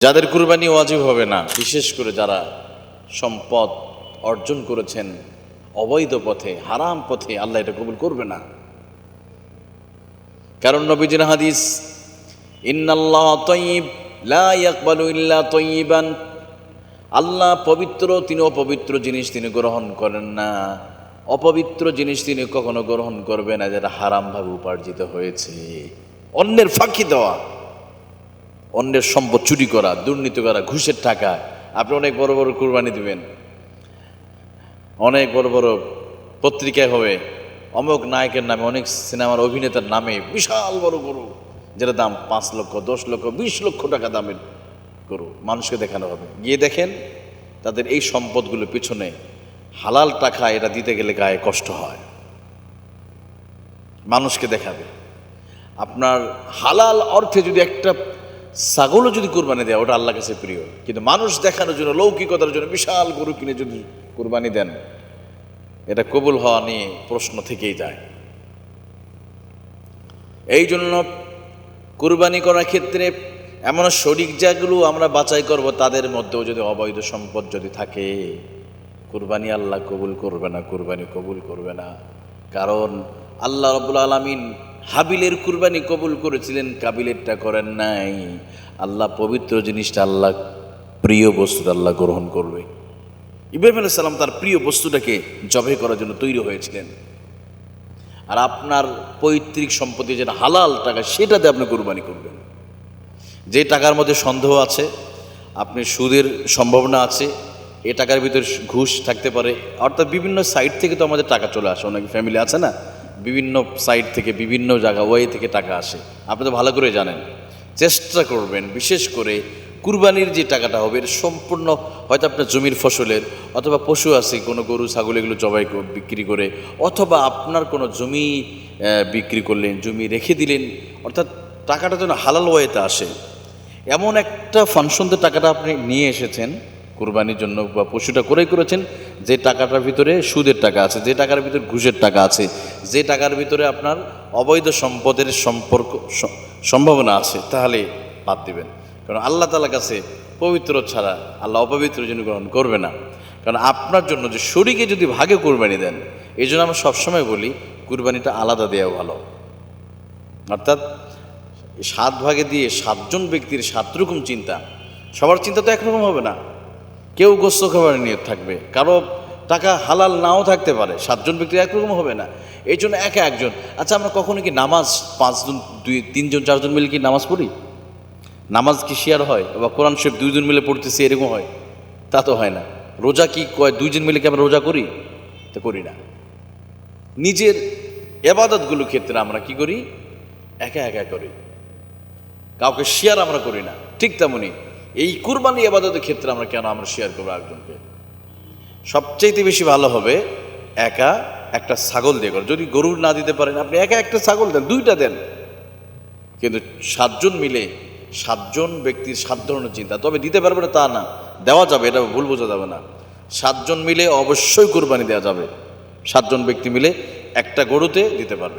যাদের কুরবানি ওয়াজিব হবে না, বিশেষ করে যারা সম্পদ অর্জন করেছেন অবৈধ পথে, হারাম পথে, আল্লাহ এটা কবুল করবে না। কারণ নবীজির হাদিস, ইন্নাল্লাহ তাইয়্যিব লা ইয়াকবালু ইল্লা তাইয়্যিবান, আল্লাহ পবিত্র, তিনি অপবিত্র জিনিস তিনি গ্রহণ করেন না। অপবিত্র জিনিস তিনি কখনো গ্রহণ করবে না যেটা হারামভাবে উপার্জিত হয়েছে। অন্যের ফাঁকি দেওয়া, অন্যের সম্পদ চুরি করা, দুর্নীতি করা, ঘুষের টাকা। আপনি অনেক বড় বড় কুরবানি দিবেন, অনেক বড় বড় পত্রিকায় হবে অমুক নায়কের নামে, অনেক সিনেমার অভিনেতার নামে বিশাল বড় গরু, যেটা দাম 5 লক্ষ, 10 লক্ষ, 20 লক্ষ টাকা দামের গরু মানুষকে দেখানো হবে। গিয়ে দেখেন তাদের এই সম্পদগুলো পিছনে হালাল টাকা এটা দিতে গেলে গায়ে কষ্ট হয়। মানুষকে দেখাবে। আপনার হালাল অর্থে যদি একটা ছাগলও যদি কুরবানি দেয়, ওটা আল্লাহর কাছে প্রিয়। কিন্তু মানুষ দেখানোর জন্য, লৌকিকতার জন্য বিশাল গরু কিনে যদি কুরবানি দেন, এটা কবুল হওয়া নিয়ে প্রশ্ন থেকেই যায়। এই জন্য কুরবানি করার ক্ষেত্রে এমন শরীক যেগুলো আমরা বাছাই করব, তাদের মধ্যেও যদি অবৈধ সম্পদ যদি থাকে, কুরবানি আল্লাহ কবুল করবে না, কুরবানি কবুল করবে না। কারণ আল্লাহ রাব্বুল আলামিন হাবিলের কুরবানি কবুল করেছিলেন, কাবিলেরটা করেন নাই। আল্লাহ পবিত্র জিনিসটা, আল্লাহ প্রিয় বস্তুটা আল্লাহ গ্রহণ করবে। ইব্রাহিম আলাইহিস সালাম তার প্রিয় বস্তুটাকে জবাই করার জন্য তৈরি হয়েছিলেন। আর আপনার পৈতৃক সম্পত্তি যেটা হালাল টাকা, সেটাতে আপনি কুরবানি করবেন। যে টাকার মধ্যে সন্দেহ আছে, আপনি সুদের সম্ভাবনা আছে, এ টাকার ভিতরে ঘুষ থাকতে পারে, অর্থাৎ বিভিন্ন সাইড থেকে তো আমাদের টাকা চলে আসে। অনেক ফ্যামিলি আছে না, বিভিন্ন সাইড থেকে, বিভিন্ন জায়গা ওয়ে থেকে টাকা আসে। আপনি তো ভালো করে জানেন। চেষ্টা করবেন বিশেষ করে কুরবানির যে টাকাটা হবে, এটা সম্পূর্ণ হয়তো আপনার জমির ফসলের, অথবা পশু আছে কোনো গরু ছাগল, এগুলো জবাই বিক্রি করে, অথবা আপনার কোনো জমি বিক্রি করলেন, জমি রেখে দিলেন, অর্থাৎ টাকাটা যেন হালাল ওয়েতে আসে। এমন একটা ফাংশনতে টাকাটা আপনি নিয়ে এসেছেন কুরবানির জন্য, বা পশুটা ক্রয় করেছেন, যে টাকাটার ভিতরে সুদের টাকা আছে, যে টাকার ভিতরে ঘুষের টাকা আছে, যে টাকার ভিতরে আপনার অবৈধ সম্পদের সম্ভাবনা আছে, তাহলে বাদ দিবেন। কারণ আল্লাহ তাআলার কাছে পবিত্র ছাড়া আল্লাহ অপবিত্র জিনিস গ্রহণ করবে না। কারণ আপনার জন্য যে শরীকে যদি ভাগে কুরবানি দেন, এই জন্য আমরা সবসময় বলি কুরবানিটা আলাদা দেওয়া ভালো। অর্থাৎ 7 ভাগে দিয়ে 7 জন ব্যক্তির 7 রকম চিন্তা, সবার চিন্তা তো একরকম হবে না। কেউ গোস্ত খাবার নিয়ে থাকবে, কারো টাকা হালাল নাও থাকতে পারে, 7 জন ব্যক্তির একরকম হবে না। এই জন্য একে একজন। আচ্ছা, আমরা কখনো কি নামাজ 5 জন, 3 জন 4 জন মিলে কি নামাজ পড়ি? নামাজ কি শেয়ার হয়? বা কোরআন শরীফ 2 জন মিলে পড়তেছি, এরকম হয়? তা তো হয় না। রোজা কি 2 জন মিলে কি আমরা রোজা করি? তা করি না। নিজের ইবাদতগুলোর ক্ষেত্রে আমরা কি করি? একা একা করি, কাউকে শেয়ার আমরা করি না। ঠিক তেমনি এই কুরবানি ইবাদতের ক্ষেত্রে আমরা কেন আমরা শেয়ার করবো একজনকে? সবচাইতে বেশি ভালো হবে একা একটা ছাগল দিয়ে করেন। যদি গরু না দিতে পারেন, আপনি একা একটা ছাগল দেন, 2টা দেন। কিন্তু 7 জন মিলে, 7 জন ব্যক্তির 7 ধরনের চিন্তা। তবে দিতে পারবে না তা না, দেওয়া যাবে, এটা ভুল বোঝা যাবে না। 7 জন মিলে অবশ্যই কুরবানি দেওয়া যাবে। 7 জন ব্যক্তি মিলে একটা গরুতে দিতে পারবে।